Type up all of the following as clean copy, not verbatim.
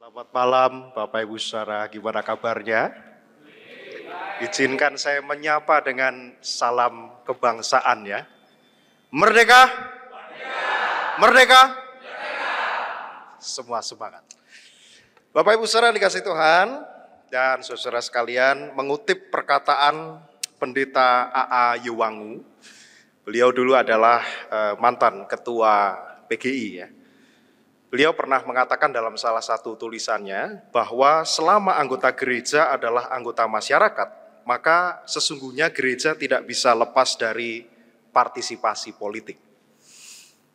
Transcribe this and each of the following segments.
Selamat malam Bapak Ibu Saudara, gimana kabarnya? Izinkan saya menyapa dengan salam kebangsaan ya. Merdeka! Merdeka! Semua semangat. Bapak Ibu Saudara dikasih Tuhan dan saudara sekalian, mengutip perkataan Pendeta A.A. Yuwangu. Beliau dulu adalah mantan ketua PGI ya. Beliau pernah mengatakan dalam salah satu tulisannya bahwa selama anggota gereja adalah anggota masyarakat, maka sesungguhnya gereja tidak bisa lepas dari partisipasi politik.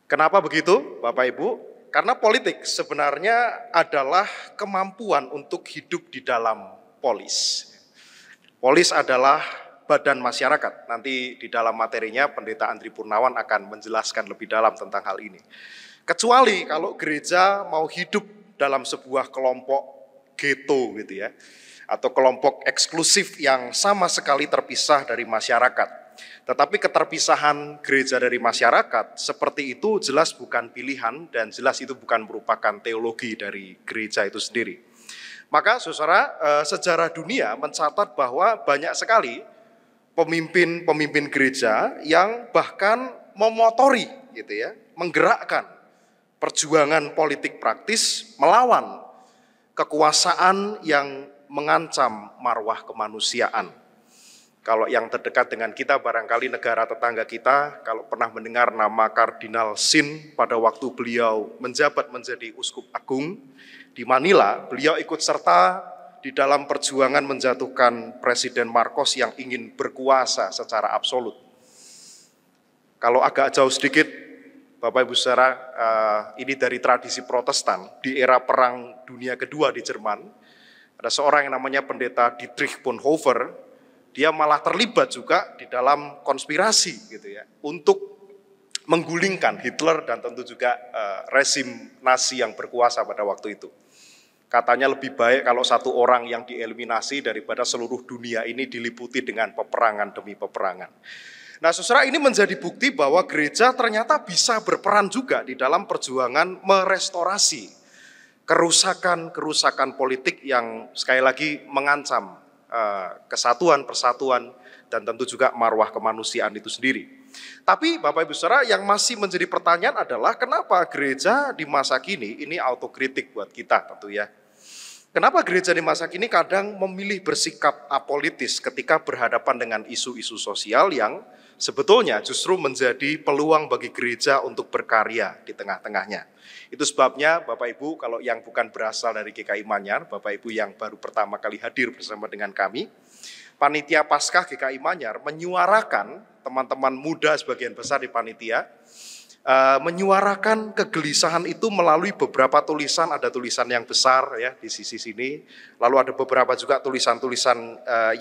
Kenapa begitu, Bapak Ibu? Karena politik sebenarnya adalah kemampuan untuk hidup di dalam polis. Polis adalah badan masyarakat. Nanti di dalam materinya Pendeta Andri Purnawan akan menjelaskan lebih dalam tentang hal ini. Kecuali kalau gereja mau hidup dalam sebuah kelompok ghetto gitu ya, atau kelompok eksklusif yang sama sekali terpisah dari masyarakat. Tetapi keterpisahan gereja dari masyarakat seperti itu jelas bukan pilihan dan jelas itu bukan merupakan teologi dari gereja itu sendiri. Maka saudara, sejarah dunia mencatat bahwa banyak sekali pemimpin-pemimpin gereja yang bahkan memotori gitu ya, menggerakkan perjuangan politik praktis melawan kekuasaan yang mengancam marwah kemanusiaan. Kalau yang terdekat dengan kita barangkali negara tetangga kita, kalau pernah mendengar nama Kardinal Sin pada waktu beliau menjabat menjadi Uskup Agung di Manila, beliau ikut serta di dalam perjuangan menjatuhkan Presiden Marcos yang ingin berkuasa secara absolut. Kalau agak jauh sedikit, Bapak Ibu Saudara, ini dari tradisi Protestan. Di era Perang Dunia Kedua di Jerman, ada seorang yang namanya Pendeta Dietrich Bonhoeffer, dia malah terlibat juga di dalam konspirasi gitu ya, untuk menggulingkan Hitler dan tentu juga rezim Nazi yang berkuasa pada waktu itu. Katanya lebih baik kalau satu orang yang dieliminasi daripada seluruh dunia ini diliputi dengan peperangan demi peperangan. Nah, saudara, ini menjadi bukti bahwa gereja ternyata bisa berperan juga di dalam perjuangan merestorasi kerusakan-kerusakan politik yang sekali lagi mengancam kesatuan, persatuan, dan tentu juga marwah kemanusiaan itu sendiri. Tapi Bapak Ibu Saudara, yang masih menjadi pertanyaan adalah kenapa gereja di masa kini, ini autokritik buat kita tentu ya. Kenapa gereja di masa kini kadang memilih bersikap apolitis ketika berhadapan dengan isu-isu sosial yang sebetulnya justru menjadi peluang bagi gereja untuk berkarya di tengah-tengahnya. Itu sebabnya Bapak Ibu, kalau yang bukan berasal dari GKI Manyar, Bapak Ibu yang baru pertama kali hadir bersama dengan kami, Panitia Paskah GKI Manyar menyuarakan, teman-teman muda sebagian besar di panitia, menyuarakan kegelisahan itu melalui beberapa tulisan. Ada tulisan yang besar ya di sisi sini, lalu ada beberapa juga tulisan-tulisan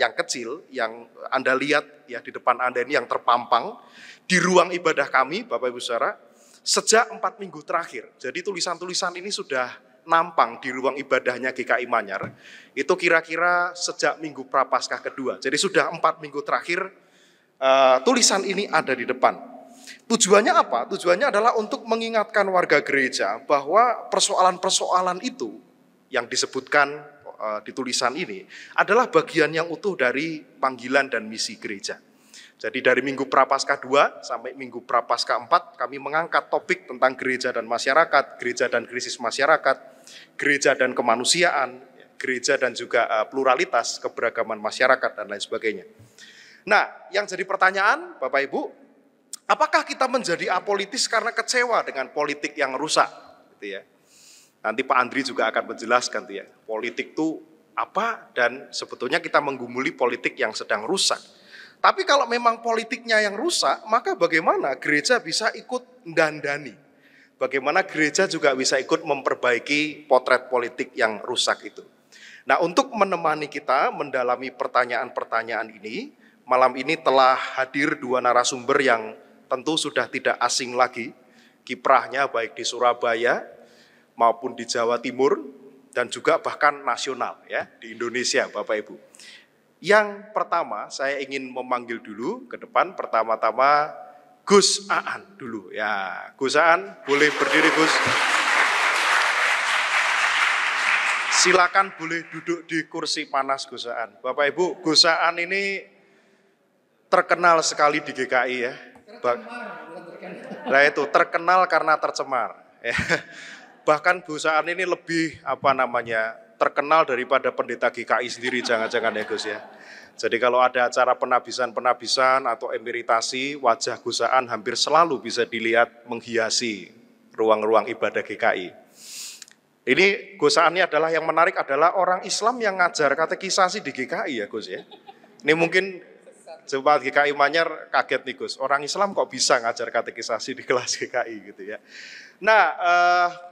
yang kecil yang Anda lihat ya di depan Anda ini yang terpampang di ruang ibadah kami, Bapak Ibu Saudara, sejak 4 minggu terakhir. Jadi tulisan-tulisan ini sudah nampang di ruang ibadahnya GKI Manyar, itu kira-kira sejak minggu Prapaskah kedua. Jadi sudah 4 minggu terakhir tulisan ini ada di depan. Tujuannya apa? Tujuannya adalah untuk mengingatkan warga gereja bahwa persoalan-persoalan itu yang disebutkan di tulisan ini adalah bagian yang utuh dari panggilan dan misi gereja. Jadi dari minggu Prapaskah 2 sampai minggu Prapaskah 4 kami mengangkat topik tentang gereja dan masyarakat, gereja dan krisis masyarakat, gereja dan kemanusiaan, gereja dan juga pluralitas, keberagaman masyarakat dan lain sebagainya. Nah, yang jadi pertanyaan Bapak Ibu, apakah kita menjadi apolitis karena kecewa dengan politik yang rusak? Gitu ya. Nanti Pak Andri juga akan menjelaskan tuh ya, politik itu apa dan sebetulnya kita menggumuli politik yang sedang rusak. Tapi kalau memang politiknya yang rusak, maka bagaimana gereja bisa ikut dandani? Bagaimana gereja juga bisa ikut memperbaiki potret politik yang rusak itu? Nah, untuk menemani kita mendalami pertanyaan-pertanyaan ini, malam ini telah hadir 2 narasumber yang tentu sudah tidak asing lagi kiprahnya baik di Surabaya maupun di Jawa Timur dan juga bahkan nasional ya di Indonesia Bapak Ibu. Yang pertama saya ingin memanggil dulu ke depan pertama-tama Gus Aan dulu ya. Gus Aan boleh berdiri Gus. Silakan boleh duduk di kursi panas Gusaan. Bapak Ibu, Gusaan ini terkenal sekali di GKI ya. Nah itu terkenal karena tercemar. Bahkan Gusaan ini lebih terkenal daripada pendeta GKI sendiri, jangan-jangan ya Gus ya. Jadi kalau ada acara penabisan atau emeritasi, wajah Gusaan hampir selalu bisa dilihat menghiasi ruang-ruang ibadah GKI. Ini Gusaan ini adalah yang menarik adalah orang Islam yang ngajar katekisasi di GKI ya Gus ya. Ini mungkin Jemaat GKI Manyar kaget nih Gus, orang Islam kok bisa ngajar katekisasi di kelas GKI gitu ya. Nah,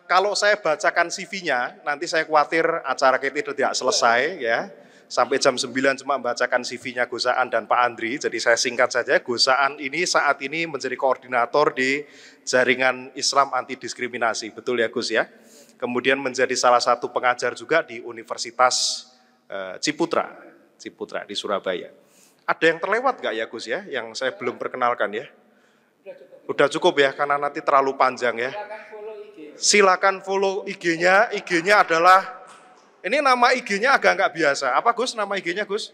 kalau saya bacakan CV-nya, nanti saya khawatir acara kita tidak selesai ya. Sampai jam 9 cuma membacakan CV-nya Gusaan dan Pak Andri, jadi saya singkat saja. Gusaan ini saat ini menjadi koordinator di Jaringan Islam Anti Diskriminasi, betul ya Gus ya. Kemudian menjadi salah satu pengajar juga di Universitas Ciputra di Surabaya. Ada yang terlewat nggak ya Gus ya, yang saya belum perkenalkan ya? Udah cukup ya, karena nanti terlalu panjang ya. Silakan follow IG-nya, IG-nya adalah, ini nama IG-nya agak nggak biasa. Apa Gus nama IG-nya Gus?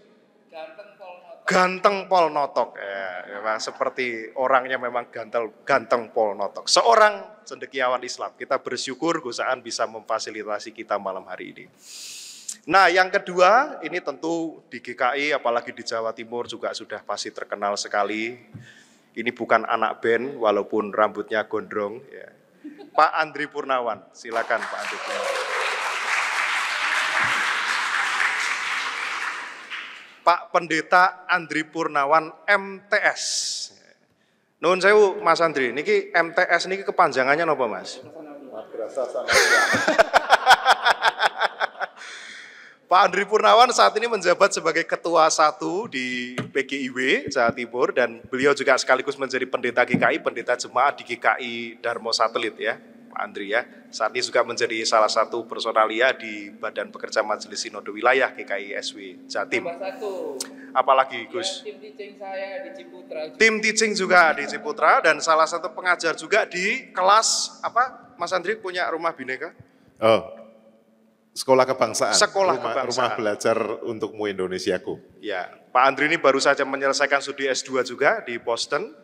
Ganteng Pol Notok. Ya, memang seperti orangnya memang ganteng Pol Notok. Seorang cendekiawan Islam. Kita bersyukur Gusaan bisa memfasilitasi kita malam hari ini. Nah yang kedua, ini tentu di GKI apalagi di Jawa Timur juga sudah pasti terkenal sekali. Ini bukan anak band walaupun rambutnya gondrong. Ya. Pak Andri Purnawan, silakan Pak Andri Purnawan. Pak Pendeta Andri Purnawan MTS. Nuhun sewu Mas Andri, niki MTS niki kepanjangannya napa Mas? Madrasah Sanawiyah. Pak Andri Purnawan saat ini menjabat sebagai Ketua 1 di PGIW Jawa Timur dan beliau juga sekaligus menjadi pendeta GKI, pendeta jemaat di GKI Darmo Satelit ya, Pak Andri ya. Saat ini juga menjadi salah satu personalia di Badan Pekerja Majelis Sinode Wilayah GKI SW Jatim. Apalagi Gus? Tim teaching saya di Ciputra. Tim teaching juga di Ciputra dan salah satu pengajar juga di kelas apa? Mas Andri punya rumah bineka? Oh. Sekolah Kebangsaan, Kebangsaan. Rumah belajar untukmu Indonesiaku. Ya, Pak Andri ini baru saja menyelesaikan studi S2 juga di Boston,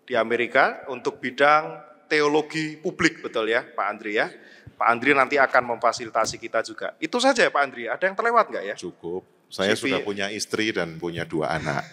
di Amerika, untuk bidang teologi publik, betul ya Pak Andri ya. Pak Andri nanti akan memfasilitasi kita juga. Itu saja ya Pak Andri, ada yang terlewat nggak ya? Cukup, saya CV. Sudah punya istri dan punya 2 anak.